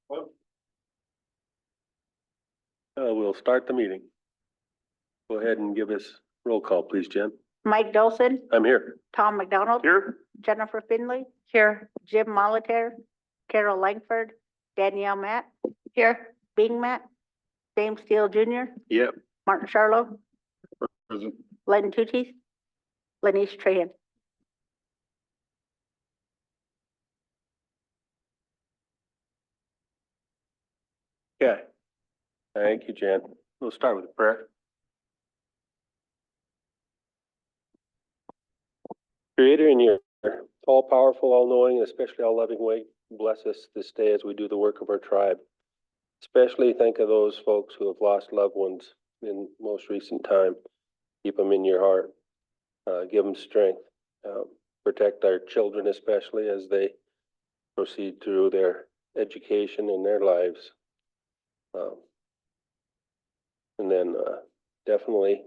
We'll start the meeting. Go ahead and give us roll call, please, Jen. Mike Dawson, I'm here. Tom McDonald. Here. Jennifer Finley. Here. Jim Molitaire, Carol Langford, Danielle Matt. Here. Bing Matt, James Steele Jr., Yep. Martin Charlo, Present. Len Tucci, Lenice Trahan. Okay. Thank you, Jen. We'll start with a prayer. Creator in your all-powerful, all-knowing, and especially all-loving way, bless us this day as we do the work of our tribe. Especially think of those folks who have lost loved ones in most recent time. Keep them in your heart. Give them strength. Protect our children, especially as they proceed through their education and their lives. And then definitely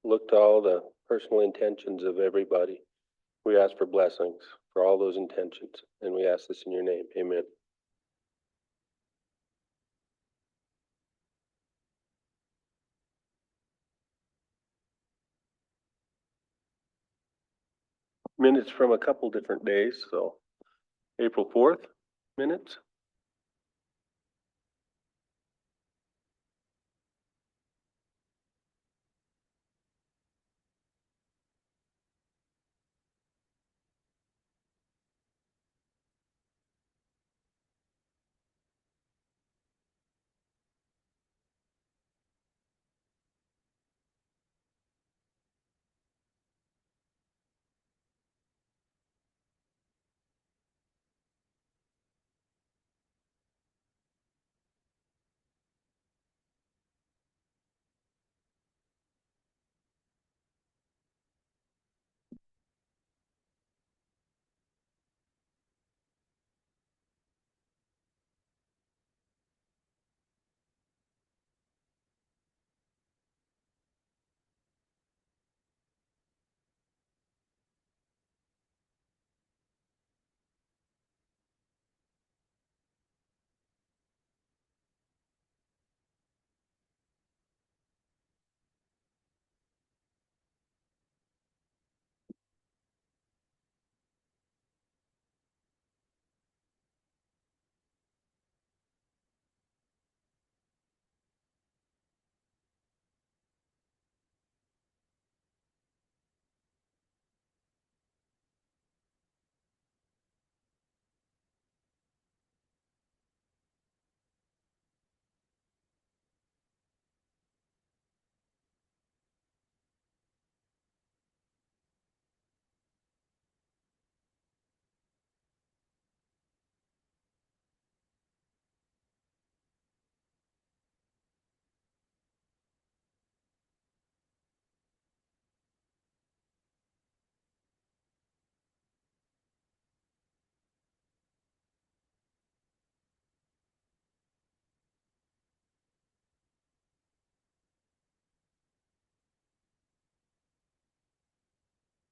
look to all the personal intentions of everybody. We ask for blessings for all those intentions, and we ask this in your name. Amen. Minutes from a couple different days, so April 4th minutes.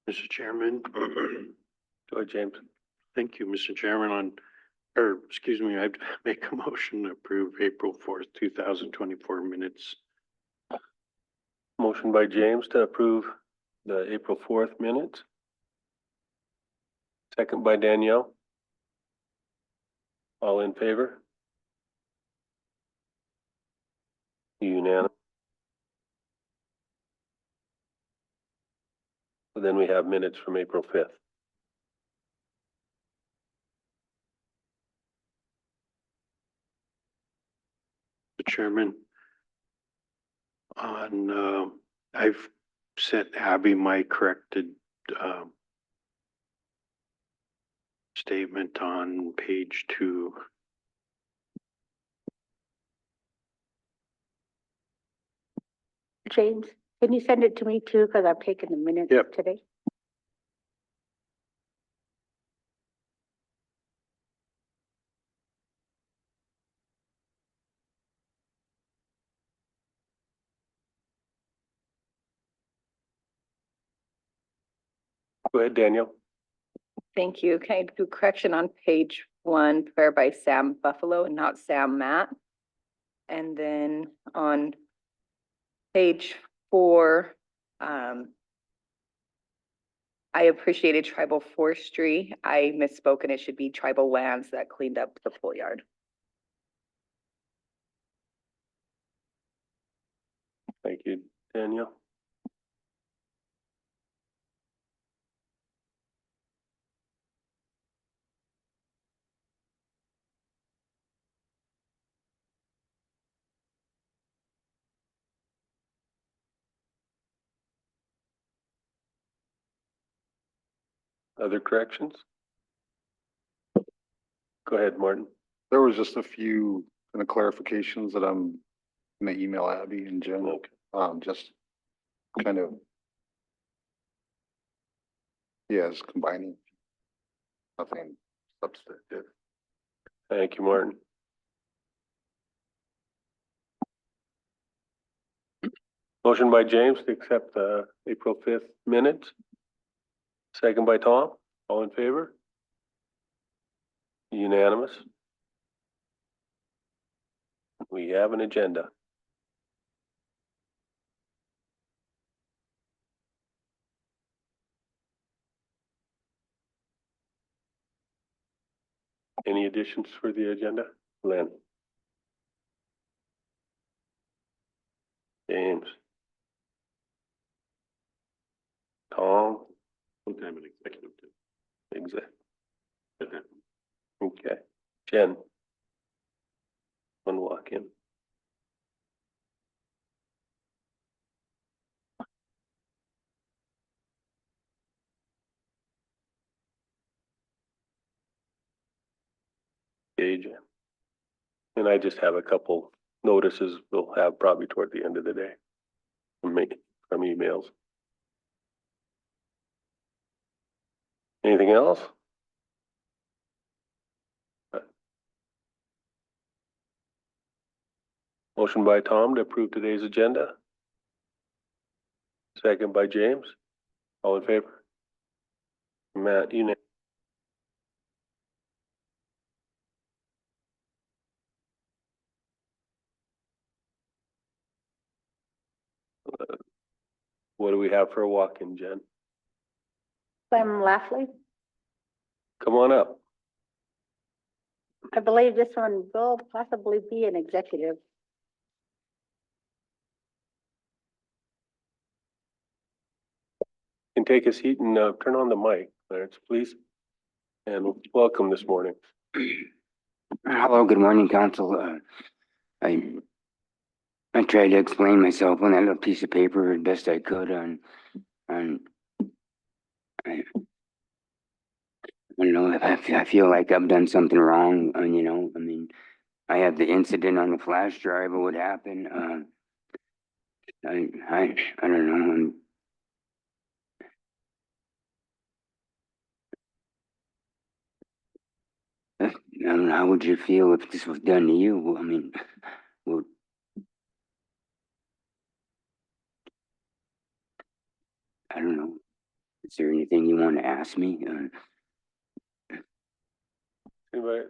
Mr. Chairman. Go ahead, James. Thank you, Mr. Chairman. I'd make a motion to approve April 4th, 2024 minutes. Motion by James to approve the April 4th minutes. Second by Danielle. All in favor? Unanimous. Then we have minutes from April 5th. Mr. Chairman, I've sent Abby my corrected statement on page 2. James, can you send it to me too? Because I've taken the minutes Yep. today. Go ahead, Daniel. Thank you. Can I do correction on page 1, prayer by Sam Buffalo and not Sam Matt? And then on page 4, I appreciated tribal forestry. I misspoke and it should be tribal lands that cleaned up the pool yard. Thank you, Danielle. Other corrections? Go ahead, Martin. There was just a few kind of clarifications that I'm gonna email Abby and Jen. Okay. Just kind of. Yes, combining. Nothing substantive. Thank you, Martin. Motion by James to accept the April 5th minutes. Second by Tom. All in favor? Unanimous. We have an agenda. Any additions for the agenda? Lynn? James? Tom? Sometime in executive. Exact. Okay. Okay. Jen? One walk in. Okay, Jen. And I just have a couple notices we'll have probably toward the end of the day from me, from emails. Anything else? Motion by Tom to approve today's agenda. Second by James. All in favor? Matt, you. What do we have for a walk-in, Jen? Clem Laughley. Come on up. I believe this one will possibly be an executive. And take a seat and turn on the mic, Clarence, please. And welcome this morning. Hello, good morning, council. I tried to explain myself on that little piece of paper as best I could on I don't know if I feel like I've done something wrong, and I mean, I had the incident on the flash drive of what happened. I don't know. I don't know, how would you feel if this was done to you? I mean, well, I don't know. Is there anything you want to ask me? Anybody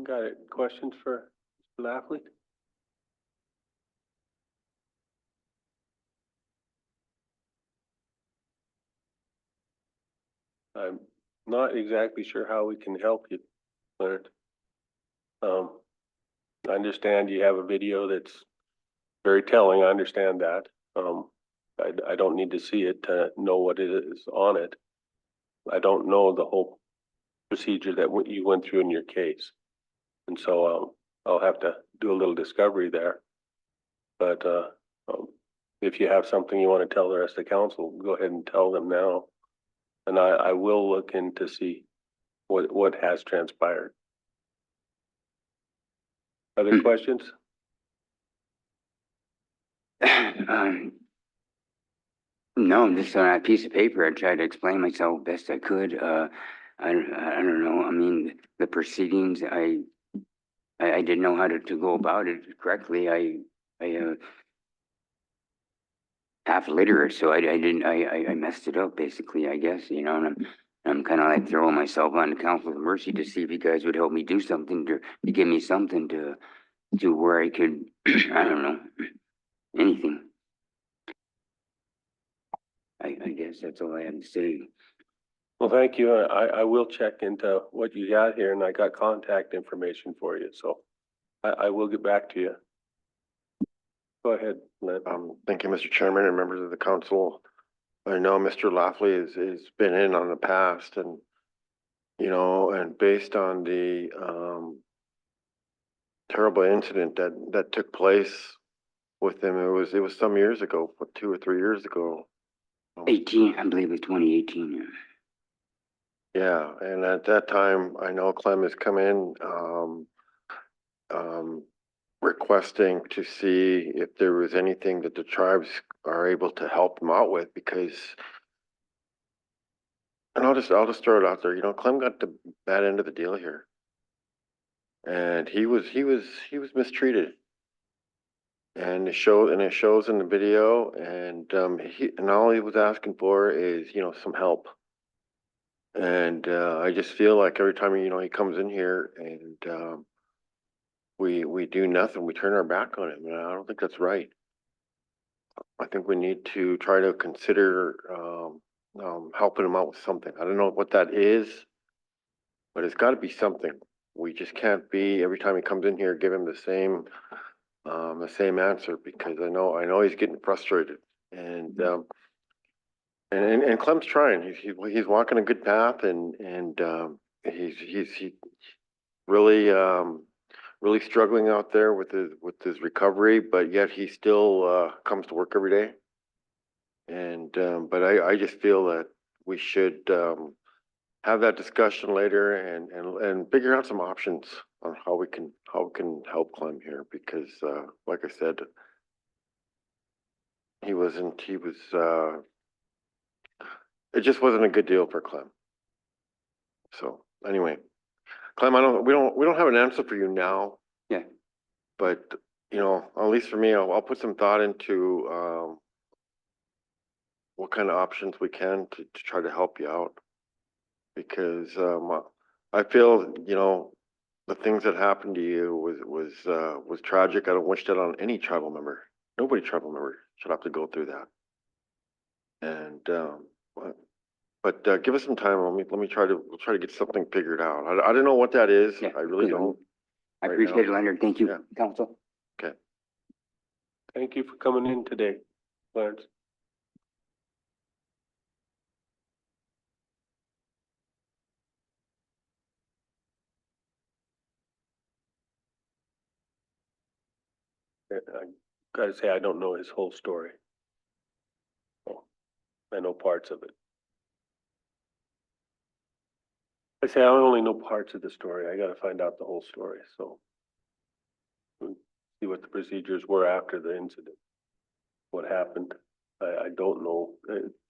got any questions for Mr. Laughley? I'm not exactly sure how we can help you, Leonard. I understand you have a video that's very telling. I understand that. I don't need to see it to know what it is on it. I don't know the whole procedure that you went through in your case. And so, I'll have to do a little discovery there. But, if you have something you want to tell the rest of the council, go ahead and tell them now. And I will look in to see what has transpired. Other questions? No, just on that piece of paper, I tried to explain myself best I could. I don't know. I mean, the proceedings, I didn't know how to go about it correctly. I half literate, so I messed it up basically, I guess, and I'm kind of like throwing myself on the council of mercy to see if you guys would help me do something to give me something to where I could, I don't know, anything. I guess that's all I have to say. Well, thank you. I will check into what you got here and I got contact information for you, so I will get back to you. Go ahead, Len. Thank you, Mr. Chairman and members of the council. I know Mr. Lafley has been in on the past and, you know, and based on the, terrible incident that took place with him, it was some years ago, what, 2 or 3 years ago. 18, I believe it's 2018. Yeah, and at that time, I know Clem has come in, requesting to see if there was anything that the tribes are able to help him out with because, and I'll just throw it out there, you know, Clem got the bad end of the deal here. And he was mistreated. And it shows in the video and all he was asking for is, you know, some help. And I just feel like every time, you know, he comes in here and we do nothing, we turn our back on him, and I don't think that's right. I think we need to try to consider helping him out with something. I don't know what that is, but it's got to be something. We just can't be every time he comes in here give him the same answer because I know he's getting frustrated and Clem's trying. He's walking a good path and he's really really struggling out there with his recovery, but yet he still comes to work every day. And but I just feel that we should have that discussion later and figure out some options on how we can help Clem here because like I said, he was it just wasn't a good deal for Clem. So anyway, Clem, we don't have an answer for you now. Yeah. But you know, at least for me, I'll put some thought into what kind of options we can to try to help you out. Because I feel, you know, the things that happened to you was tragic. I don't wish that on any tribal member. Nobody tribal member should have to go through that. And but give us some time. Let me we'll try to get something figured out. I don't know what that is. Yeah, I really please, don't. I right appreciate it, now. Leonard. Thank you, Yeah. council. Okay. Thank you for coming in today, Clarence. I gotta say, I don't know his whole story. So, I know parts of it. I say I only know parts of the story. I gotta find out the whole story, so. See what the procedures were after the incident. What happened. I don't know.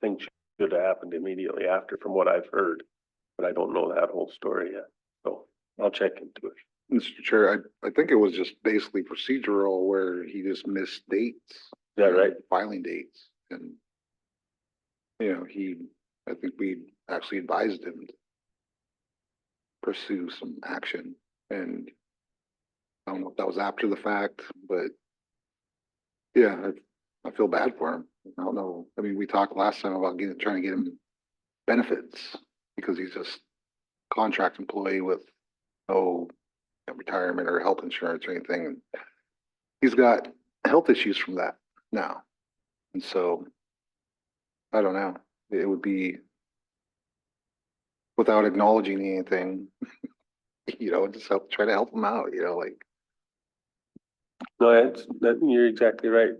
Things should have happened immediately after from what I've heard. But I don't know that whole story yet. So I'll check into it. Mr. Chair, I think it was just basically procedural where he just missed dates. Is that right? Filing dates and, you know, I think we actually advised him to pursue some action and I don't know if that was after the fact, but yeah, I feel bad for him. I don't know. I mean, we talked last time about trying to get him benefits because he's just contract employee with no retirement or health insurance or anything. He's got health issues from that now. And so I don't know. It would be without acknowledging anything, you know, just try to help him out, you know, like. No, you're exactly right.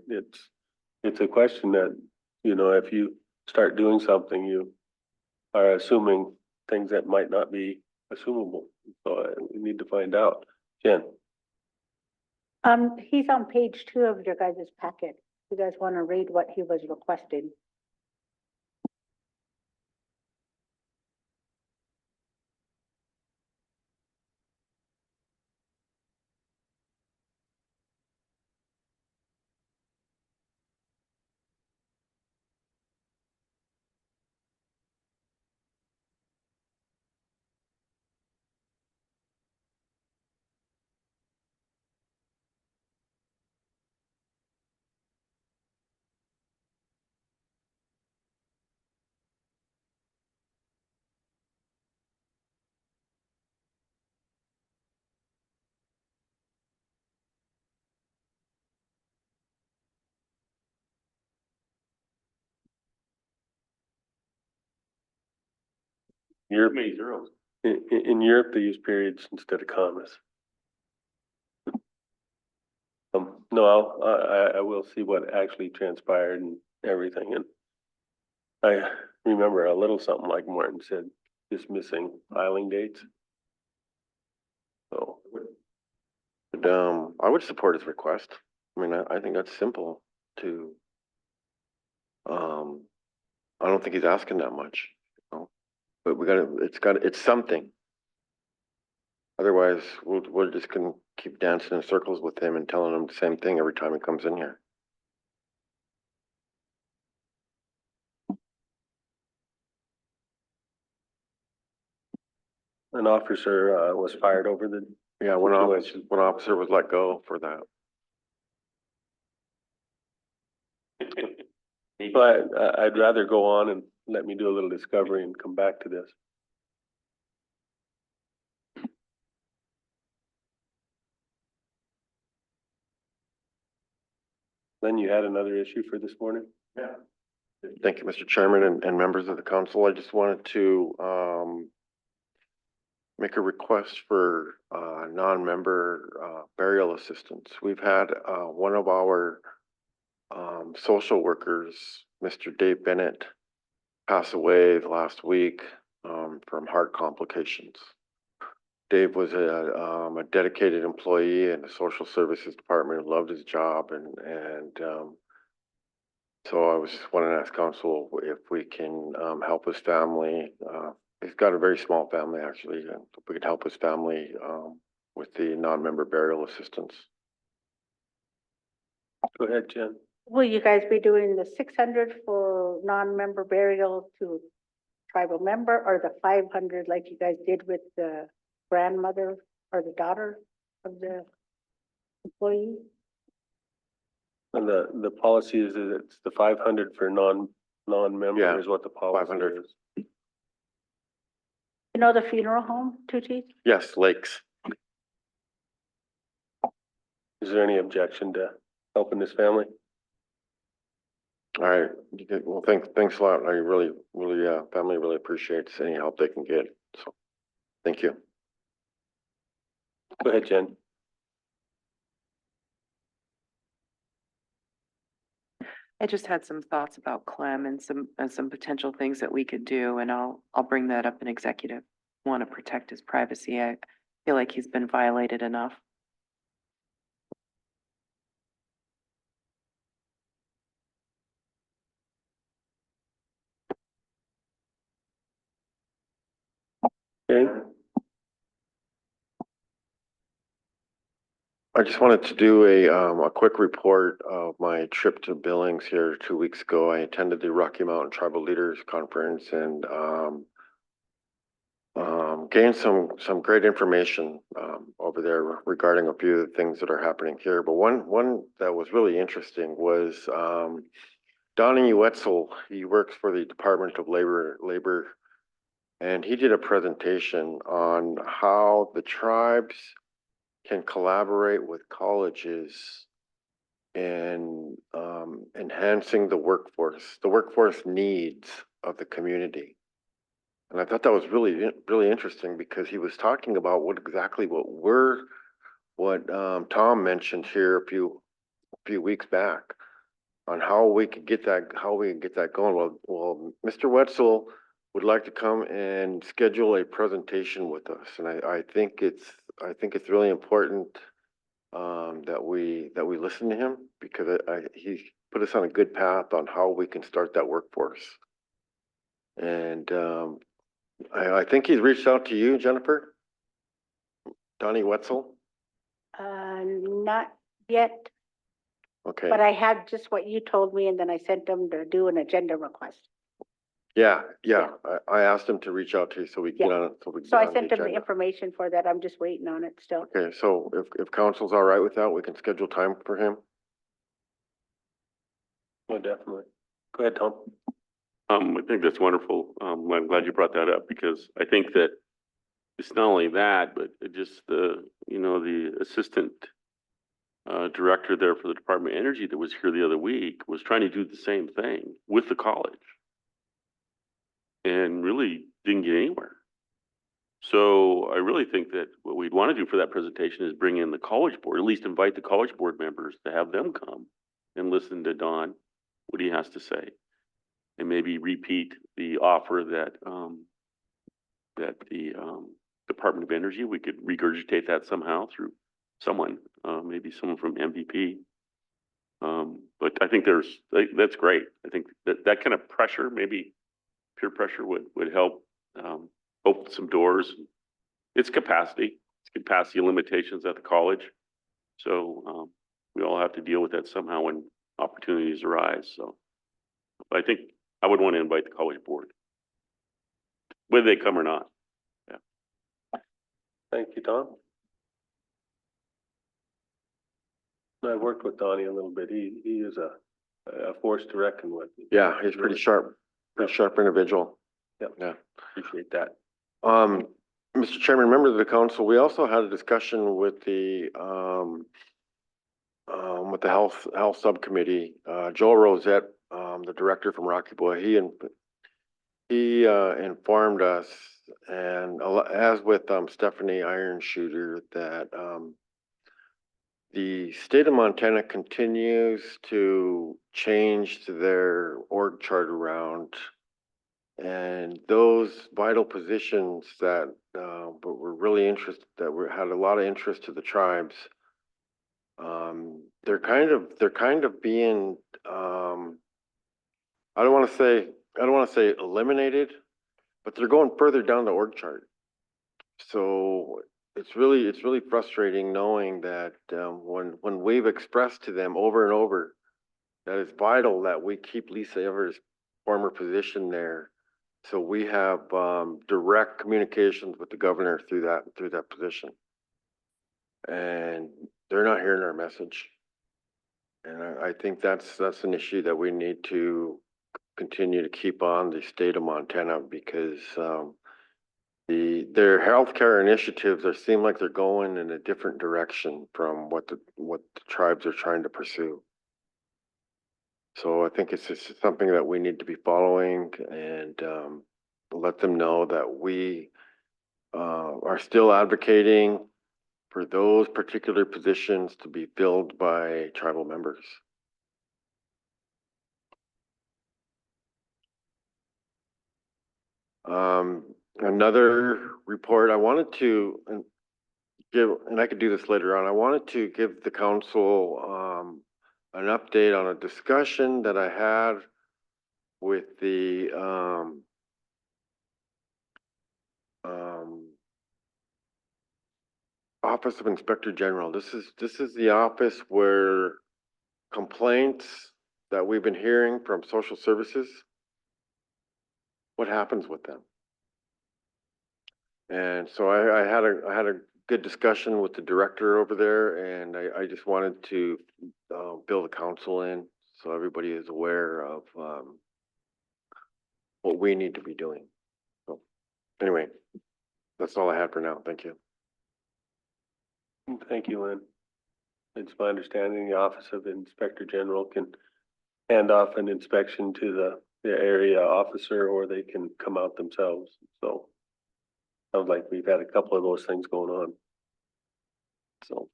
It's a question that, you know, if you start doing something, you are assuming things that might not be assumable. So we need to find out. Jen, He's on page 2 of your guys' packet. You guys want to read what he was requesting? Europe, Many zeros. in Europe, they use periods instead of commas. No, I will see what actually transpired and everything, and I remember a little something like Martin said, just missing filing dates. So, But, I would support his request. I mean, I think that's simple to, I don't think he's asking that much, you know, but it's something. Otherwise, we're just gonna keep dancing in circles with him and telling him the same thing every time he comes in here. an officer, was fired over the, Yeah, Situation. one officer was let go for that. but I'd rather go on and let me do a little discovery and come back to this. Then you had another issue for this morning? Yeah. Thank you, Mr. Chairman and members of the council. I just wanted to, make a request for, non-member, burial assistance. We've had, one of our, social workers, Mr. Dave Bennett, pass away last week, from heart complications. Dave was a dedicated employee in the social services department, loved his job, and so I was just wanting to ask council if we can help his family. He's got a very small family, actually, and if we could help his family with the non-member burial assistance. Go ahead, Jen. Will you guys be doing the 600 for non-member burial to tribal member, or the 500 like you guys did with the grandmother or the daughter of the employee? And the policy is that it's the 500 for non-member Yeah, is what the policy 500. is. You know the funeral home, Two Teeth? Yes, Lakes. Is there any objection to helping this family? All right, well, thanks a lot. I really, family really appreciates any help they can get, so, thank you. Go ahead, Jen. I just had some thoughts about Clem and some potential things that we could do, and I'll bring that up in executive. Want to protect his privacy. I feel like he's been violated enough. Okay, I just wanted to do a quick report of my trip to Billings here 2 weeks ago. I attended the Rocky Mountain Tribal Leaders Conference and gained some great information over there regarding a few of the things that are happening here. But one that was really interesting was Donnie Wetzel. He works for the Department of Labor, and he did a presentation on how the tribes can collaborate with colleges in enhancing the workforce needs of the community. And I thought that was really interesting because he was talking about what Tom mentioned here a few weeks back on how we could get that going. Well, Mr. Wetzel would like to come and schedule a presentation with us, and I think it's really important that we listen to him because he put us on a good path on how we can start that workforce. And I think he's reached out to you, Jennifer. Donnie Wetzel. Not yet, Okay. but I had just what you told me, and then I sent them to do an agenda request. Yeah. I asked him to reach out to you so we can get on it. So I sent them the information for that. I'm just waiting on it still. Okay, so if council's all right with that, we can schedule time for him. oh, definitely. Go ahead, Tom. I think that's wonderful. I'm glad you brought that up because I think that it's not only that, but just the assistant director there for the Department of Energy that was here the other week was trying to do the same thing with the college and really didn't get anywhere. So I really think that what we'd want to do for that presentation is bring in the college board, at least invite the college board members to have them come and listen to Don, what he has to say. And maybe repeat the offer that, that the, Department of Energy, we could regurgitate that somehow through someone, maybe someone from MVP. But I think that's great. I think that kind of pressure, maybe peer pressure would help, open some doors. It's capacity limitations at the college. So, we all have to deal with that somehow when opportunities arise. So I think I would want to invite the college board, whether they come or not. Thank you, Tom. I worked with Donnie a little bit. He is a force to reckon with. Yeah, he's pretty sharp individual. Yeah. Appreciate that. Mr. Chairman, members of the council, we also had a discussion with the health subcommittee. Joel Rosette, the director from Rocky Boy, he informed us, and as with Stephanie Ironshooter, that the state of Montana continues to change their org chart around, and those vital positions that were really interested, had a lot of interest to the tribes. They're kind of being I don't want to say eliminated, but they're going further down the org chart. So it's really frustrating knowing that when we've expressed to them over and over that it's vital that we keep Lisa Ever's former position there, so we have direct communications with the governor through that position, and they're not hearing our message. And I think that's an issue that we need to continue to keep on the state of Montana, because their healthcare initiatives seem like they're going in a different direction from what the tribes are trying to pursue. So I think it's just something that we need to be following, and let them know that we are still advocating for those particular positions to be filled by tribal members. Another report I wanted to give, and I could do this later on, I wanted to give the council an update on a discussion that I had with the Office of Inspector General. This is the office where complaints that we've been hearing from social services, what happens with them? And so I had a good discussion with the director over there, and I just wanted to fill the council in so everybody is aware of what we need to be doing. So anyway, that's all I had for now. Thank you. Thank you, Lynn. It's my understanding the Office of Inspector General can hand off an inspection to the area officer, or they can come out themselves. So sounds like we've had a couple of those things going on. So,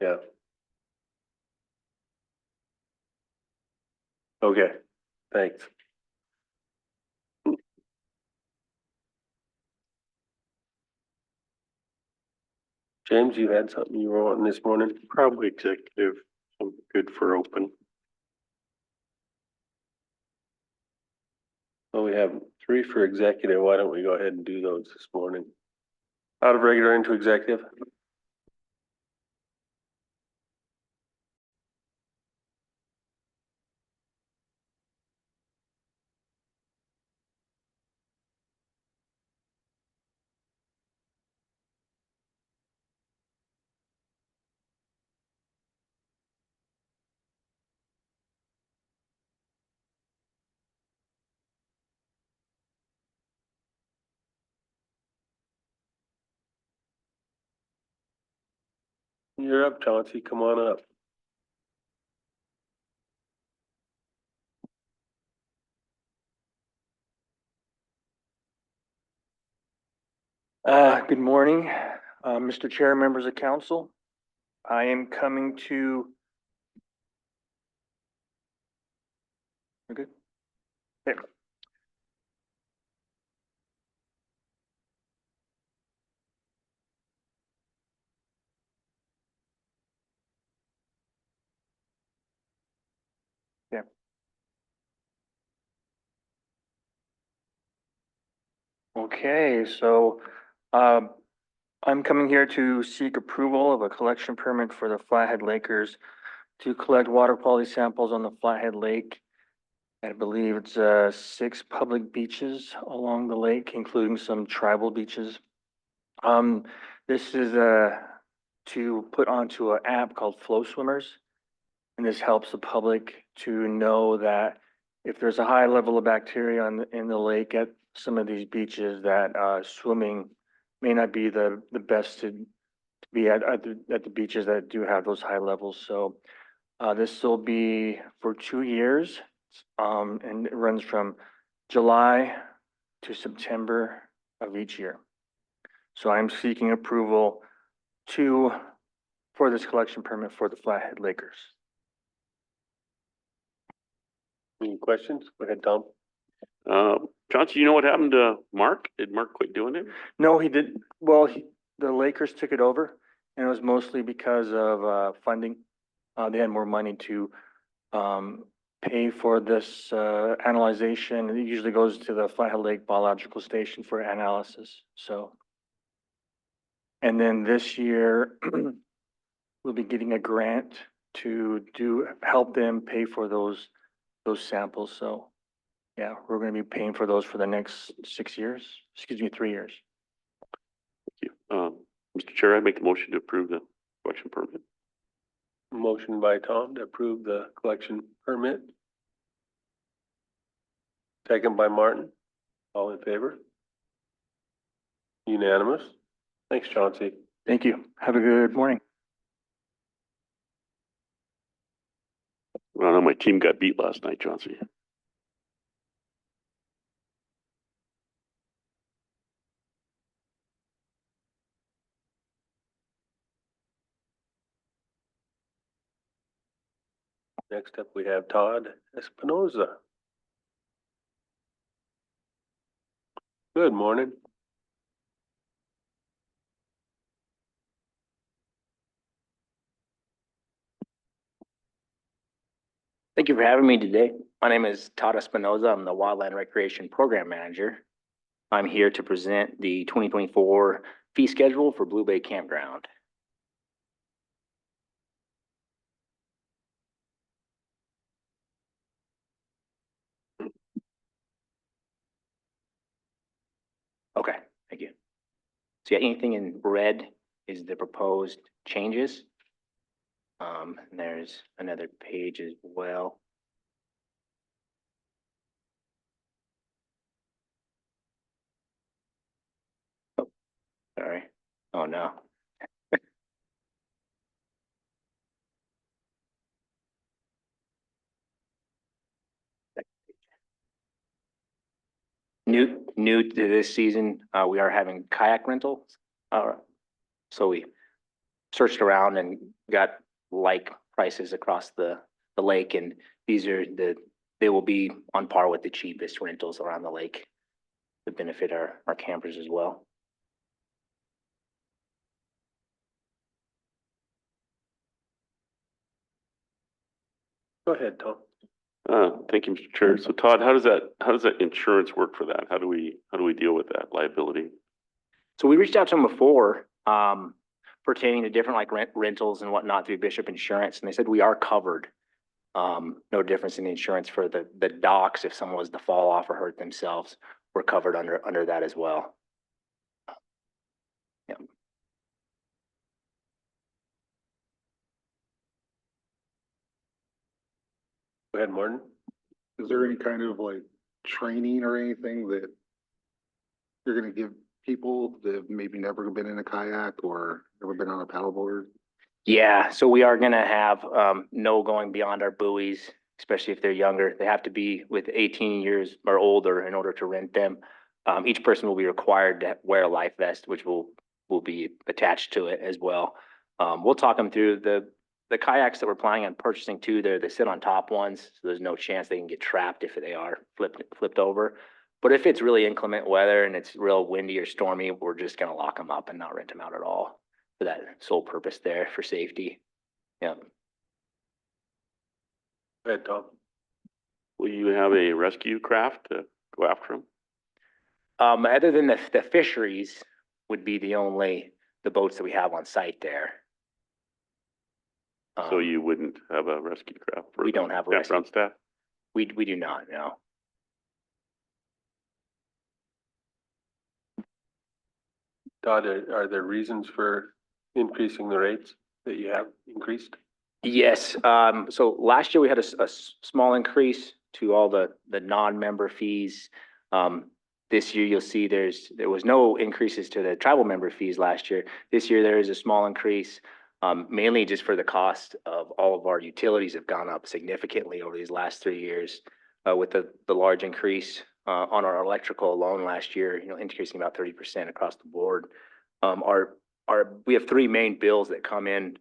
yeah. Okay, thanks. James, you had something you were wanting this morning? Probably executive, so good for open. Well, we have 3 for executive. Why don't we go ahead and do those this morning? Out of regular into executive. You're up, Chauncey. Come on up. Good morning, Mr. Chair, members of council. I am coming to. We're good? Okay. Yeah. Okay, so, I'm coming here to seek approval of a collection permit for the Flathead Lakers to collect water quality samples on the Flathead Lake. I believe it's 6 public beaches along the lake, including some tribal beaches. This is to put onto an app called Flow Swimmers. And this helps the public to know that if there's a high level of bacteria in the lake at some of these beaches, that swimming may not be the best to be at the beaches that do have those high levels. So this will be for 2 years, and it runs from July to September of each year. So I'm seeking approval for this collection permit for the Flathead Lakers. Any questions? Go ahead, Tom. Chauncey, you know what happened to Mark? Did Mark quit doing it? No, he did. Well, the Lakers took it over, and it was mostly because of funding. They had more money to pay for this analyzation. It usually goes to the Flathead Lake Biological Station for analysis. So, and then this year we'll be getting a grant to help them pay for those samples. So, yeah, we're going to be paying for those for the next 6 years. Excuse me, 3 years. Thank you. Mr. Chair, I make the motion to approve the collection permit. Motion by Tom to approve the collection permit. Second by Martin. All in favor? Unanimous. Thanks, Chauncey. Thank you. Have a good morning. Well, I know my team got beat last night, Chauncey. Next up, we have Todd Espinoza. Good morning. Thank you for having me today. My name is Todd Espinoza. I'm the Wildland Recreation Program Manager. I'm here to present the 2024 fee schedule for Blue Bay Campground. Okay, thank you. So yeah, anything in red is the proposed changes. And there's another page as well. Oh, sorry. Oh, no. New to this season, we are having kayak rentals. So we searched around and got like prices across the lake, and they will be on par with the cheapest rentals around the lake to benefit our campers as well. Go ahead, Tom. Thank you, Mr. Chair. So Todd, how does that insurance work for that? How do we deal with that liability? So we reached out to them before, pertaining to different like rentals and whatnot through Bishop Insurance, and they said we are covered. No difference in the insurance for the docks. If someone was to fall off or hurt themselves, we're covered under that as well. Yeah. Go ahead, Martin. Is there any kind of like training or anything that you're gonna give people that have maybe never been in a kayak or never been on a paddleboard? Yeah, so we are gonna have no going beyond our buoys, especially if they're younger. They have to be with 18 years or older in order to rent them. Each person will be required to wear a life vest, which will be attached to it as well. We'll talk them through the kayaks that we're planning on purchasing too. They sit on top ones, so there's no chance they can get trapped if they are flipped over. But if it's really inclement weather and it's real windy or stormy, we're just gonna lock them up and not rent them out at all for that sole purpose there for safety. Yeah. Go ahead, Tom. Will you have a rescue craft to go after them? Other than the fisheries would be the boats that we have on site there. So you wouldn't have a rescue craft? For We don't have a campground staff? We do not, no. Todd, are there reasons for increasing the rates that you have increased? Yes, so last year we had a small increase to all the non-member fees. This year you'll see there was no increases to the tribal member fees last year. This year there is a small increase, mainly just for the cost of all of our utilities have gone up significantly over these last 3 years. With the large increase on our electrical alone last year, increasing about 30% across the board. We have 3 main bills that come in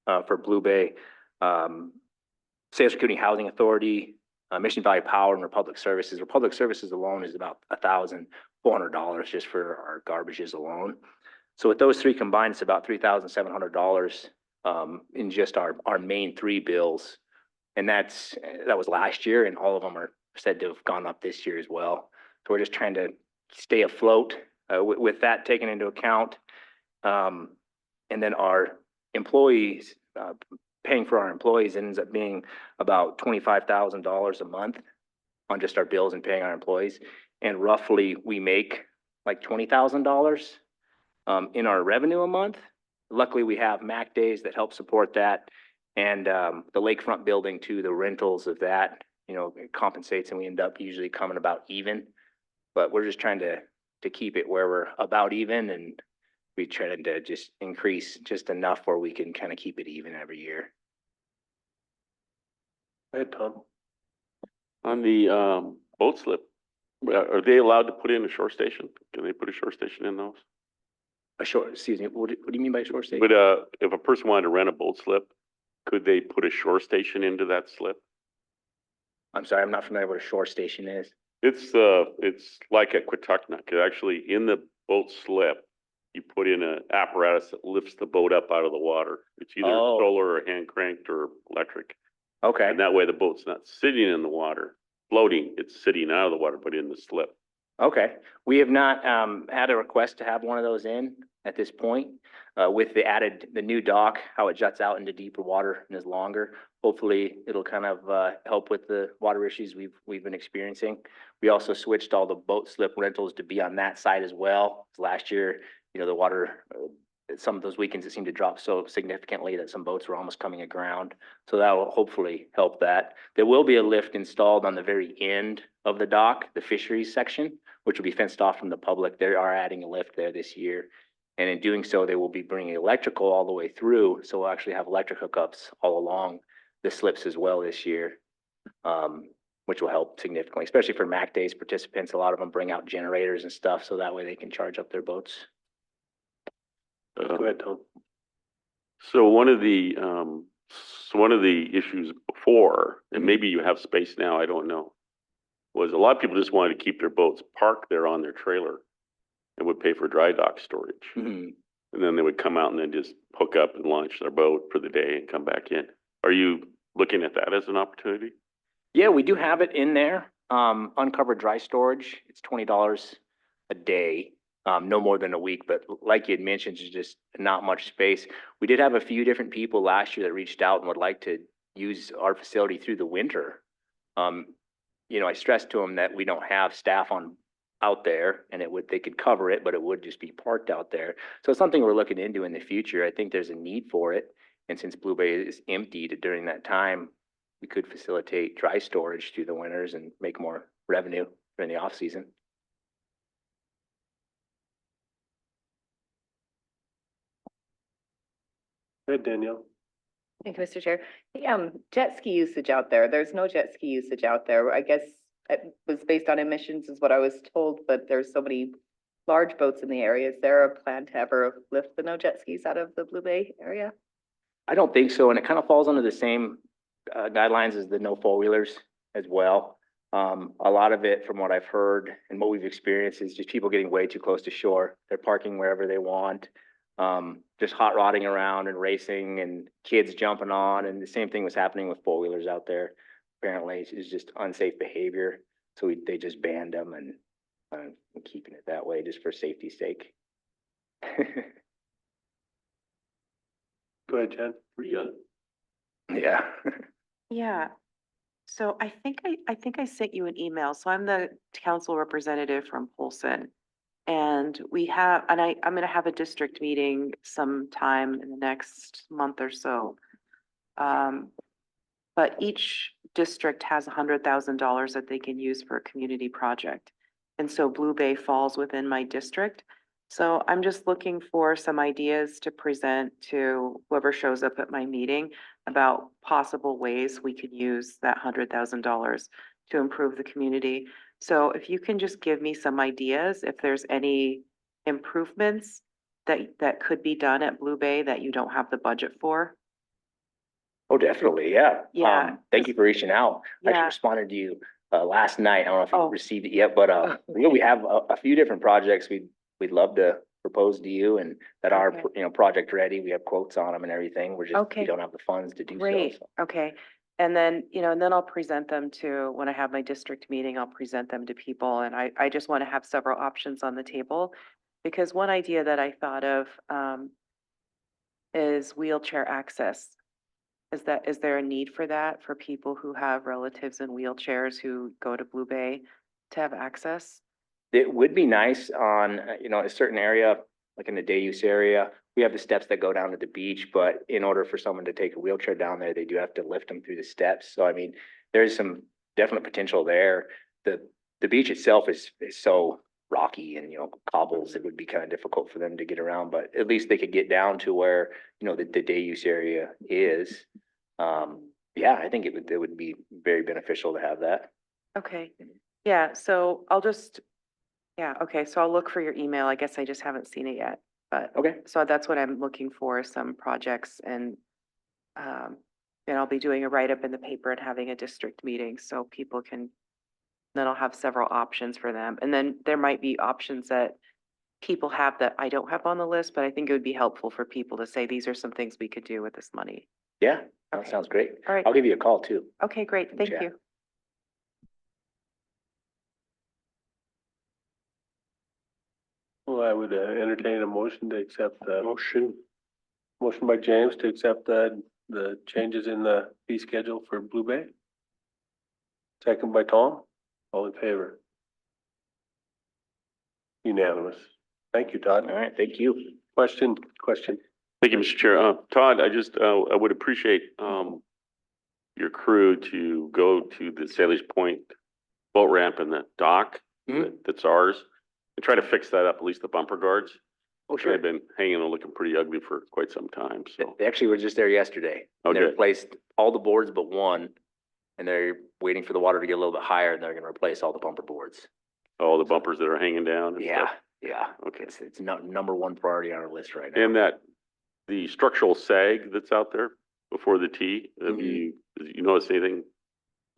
for Blue Bay, CSKT Housing Authority, Mission Valley Power, and Republic Services. Republic Services alone is about $1,400 just for our garbages alone. So with those 3 combined, it's about $3,700 in just our main 3 bills. And that was last year, and all of them are said to have gone up this year as well. So we're just trying to stay afloat with that taken into account. And then our employees, paying for our employees ends up being about $25,000 a month on just our bills and paying our employees. And roughly we make like $20,000 in our revenue a month. Luckily, we have MAC days that help support that. And the lakefront building too, the rentals of that, it compensates, and we end up usually coming about even. But we're just trying to keep it where we're about even, and we try to just increase just enough where we can kind of keep it even every year. Go ahead, Tom. On the boat slip, are they allowed to put in a shore station? Can they put a shore station in those? Excuse me, what do you mean by shore station? But if a person wanted to rent a boat slip, could they put a shore station into that slip? I'm sorry, I'm not familiar what a shore station is. It's like at Quatucknuck. Actually, in the boat slip, you put in an apparatus that lifts the boat up out of the water. It's either solar or hand cranked or electric. Okay. And that way the boat's not sitting in the water, floating. It's sitting out of the water, but in the slip. Okay. We have not had a request to have one of those in at this point. With the new dock, how it juts out into deeper water and is longer. Hopefully it'll kind of help with the water issues we've been experiencing. We also switched all the boat slip rentals to be on that side as well. Last year, the water, some of those weekends it seemed to drop so significantly that some boats were almost coming aground. So that will hopefully help that. There will be a lift installed on the very end of the dock, the fisheries section, which will be fenced off from the public. They are adding a lift there this year. And in doing so, they will be bringing electrical all the way through. So we'll actually have electric hookups all along the slips as well this year, which will help significantly, especially for MAC Days participants. A lot of them bring out generators and stuff, so that way they can charge up their boats. Go ahead, Tom. So one of the issues before, and maybe you have space now, I don't know, was a lot of people just wanted to keep their boats parked there on their trailer and would pay for dry dock storage. Mm-hmm. And then they would come out and then just hook up and launch their boat for the day and come back in. Are you looking at that as an opportunity? Yeah, we do have it in there. Uncovered dry storage, it's $20 a day. No more than a week, but like you had mentioned, there's just not much space. We did have a few different people last year that reached out and would like to use our facility through the winter. I stressed to them that we don't have staff out there, and they could cover it, but it would just be parked out there. So it's something we're looking into in the future. I think there's a need for it. And since Blue Bay is emptied during that time, we could facilitate dry storage through the winters and make more revenue during the off season. Go ahead, Danielle. Thank you, Mr. Chair. Jet ski usage out there. There's no jet ski usage out there. I guess it was based on emissions is what I was told, but there's so many large boats in the area. Is there a plan to ever lift the no jet skis out of the Blue Bay area? I don't think so, and it kind of falls under the same guidelines as the no four-wheelers as well. A lot of it, from what I've heard and what we've experienced, is just people getting way too close to shore. They're parking wherever they want, just hot rodding around and racing, and kids jumping on, and the same thing was happening with four-wheelers out there. Apparently, it's just unsafe behavior, so they just banned them, and I'm keeping it that way just for safety's sake. Go ahead, Jen. Yeah. Yeah. So I think I sent you an email. So I'm the council representative from Polson. And I'm gonna have a district meeting sometime in the next month or so. But each district has $100,000 that they can use for a community project. And so Blue Bay falls within my district. So I'm just looking for some ideas to present to whoever shows up at my meeting about possible ways we could use that $100,000 to improve the community. So if you can just give me some ideas, if there's any improvements that could be done at Blue Bay that you don't have the budget for. Oh, definitely, yeah. Yeah, Thank you for reaching out. I actually Yeah. responded to you last night. I don't know if you Oh. received it yet, but yeah, we have a few different projects we'd love to propose to you, and that are, Okay. project ready. We have quotes on them and everything. We Okay. don't have the funds to do so. Great, okay. And then, and then I'll present them to, when I have my district meeting, I'll present them to people. And I just want to have several options on the table. Because one idea that I thought of is wheelchair access. Is there a need for that for people who have relatives in wheelchairs who go to Blue Bay to have access? It would be nice on, a certain area, like in the day use area. We have the steps that go down to the beach, but in order for someone to take a wheelchair down there, they do have to lift them through the steps. So I mean, there's some definite potential there. The beach itself is so rocky and, cobbles, it would be kind of difficult for them to get around, but at least they could get down to where, the day use area is. Yeah, I think it would be very beneficial to have that. Okay, yeah, so I'll just, yeah, okay, so I'll look for your email. I guess I just haven't seen it yet, but. Okay. So that's what I'm looking for, some projects, and then I'll be doing a write-up in the paper and having a district meeting so people can, then I'll have several options for them. And then there might be options that people have that I don't have on the list, but I think it would be helpful for people to say, these are some things we could do with this money. Yeah, that Okay. sounds great. All right. I'll give you a call too. Okay, great, thank Chat. you. Well, I would entertain a motion to accept the motion by James to accept the changes in the fee schedule for Blue Bay. Second by Tom, all in favor? Unanimous. Thank you, Todd. All right, thank you. Question. Thank you, Mr. Chair. Todd, I would appreciate, your crew to go to the Sailor's Point boat ramp and the dock that's ours, and try to fix that up, at least the bumper guards. Oh, They've been hanging and looking pretty ugly for quite some time, so. They actually were just there yesterday. Oh, They good. replaced all the boards but one, and they're waiting for the water to get a little bit higher, and they're gonna replace all the bumper boards. All the bumpers that are hanging down and Yeah, stuff. yeah. Okay. It's number one priority on our list right now. And the structural sag that's out there before the T, have Mhm. you noticed anything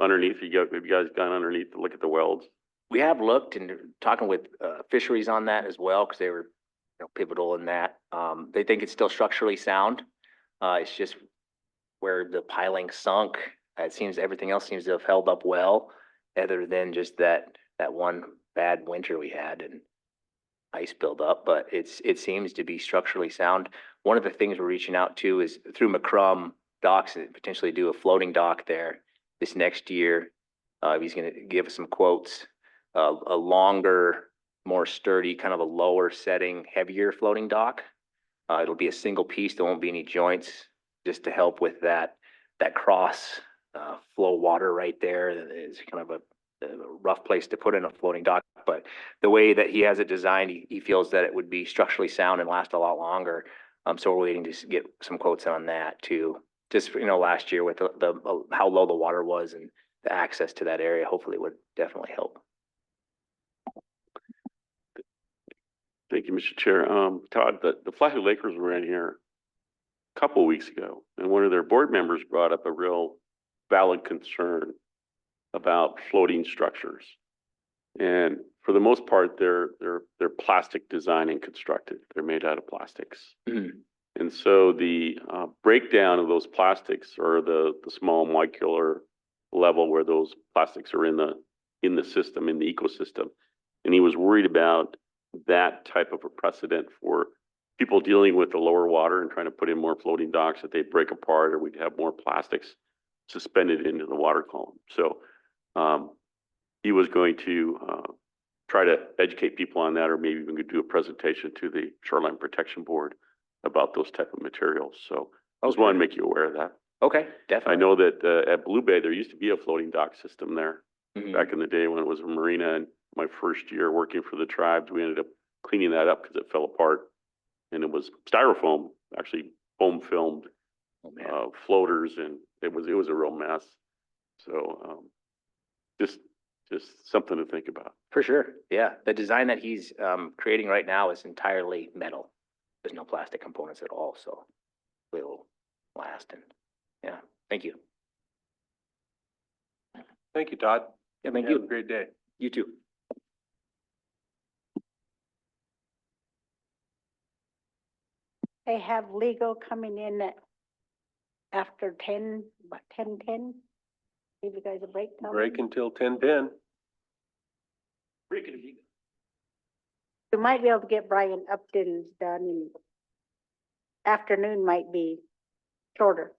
underneath? Have you guys gone underneath to look at the welds? We have looked and talking with fisheries on that as well, because they were, pivotal in that. They think it's still structurally sound. It's just where the piling sunk. It seems everything else seems to have held up well, other than just that one bad winter we had and ice buildup. But it seems to be structurally sound. One of the things we're reaching out to is through McCrum Docks, and potentially do a floating dock there this next year. He's going to give us some quotes. A longer, more sturdy, kind of a lower setting, heavier floating dock. It'll be a single piece. There won't be any joints, just to help with that cross flow water right there. It's kind of a rough place to put in a floating dock, but the way that he has it designed, he feels that it would be structurally sound and last a lot longer. So we're waiting to get some quotes on that too. Just last year with the how low the water was and the access to that area hopefully would definitely help. Thank you, Mr. Chair. Todd, the Flathead Lakers were in here a couple of weeks ago, and one of their board members brought up a real valid concern about floating structures. And for the most part, they're plastic design and constructed. They're made out of plastics. And so the breakdown of those plastics, or the small molecular level where those plastics are in the system, in the ecosystem, and he was worried about that type of a precedent for people dealing with the lower water and trying to put in more floating docks, that they'd break apart, or we'd have more plastics suspended into the water column. So he was going to try to educate people on that, or maybe even do a presentation to the Shoreline Protection Board about those type of materials. So I just wanted to make you aware of that. Okay, I definitely. know that at Blue Bay, there used to be a floating dock system there Mhm. back in the day when it was a marina. And my first year working for the tribes, we ended up cleaning that up because it fell apart. And it was styrofoam, actually foam filmed Oh, man. floaters, and it was a real mess. So just something to think about. For sure, yeah. The design that he's creating right now is entirely metal. There's no plastic components at all, so it'll last. And yeah, thank you. Thank you, Todd. Yeah, thank Have you. a great day. You too. They have legal coming in after 10, about 10:10. Give you guys a break. tell Break them. until 10:10. We might be able to get Brian Upton's done, and afternoon might be shorter.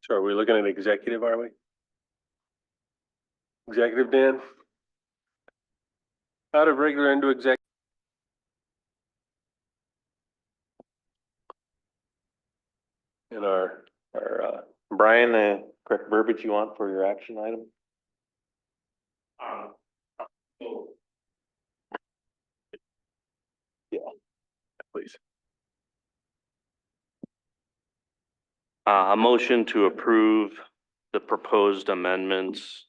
So are we looking at executive, are we? Executive, Dan? Out of regular into exec. In our, Brian, the correct verbiage you want for your action item? yeah, please. A motion to approve the proposed amendments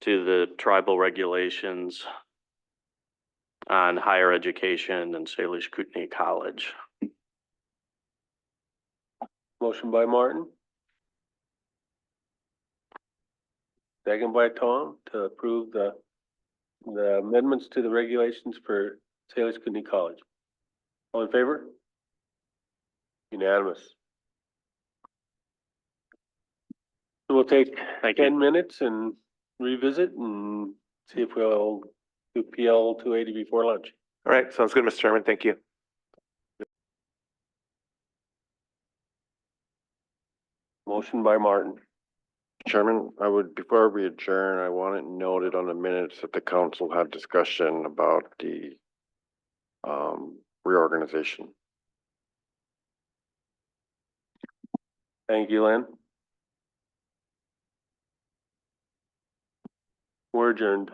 to the tribal regulations on higher education and Salish Kootenai College. Motion by Martin. Second by Tom to approve the amendments to the regulations for Salish Kootenai College. All in favor? Unanimous. So we'll take Thank you. 10 minutes and revisit and see if we'll do PL 280 before lunch. All right, sounds good, Mr. Chairman. Thank you. Motion by Martin. Chairman, I would, before we adjourn, I want it noted on the minutes that the council had discussion about the reorganization. Thank you, Len. We're adjourned.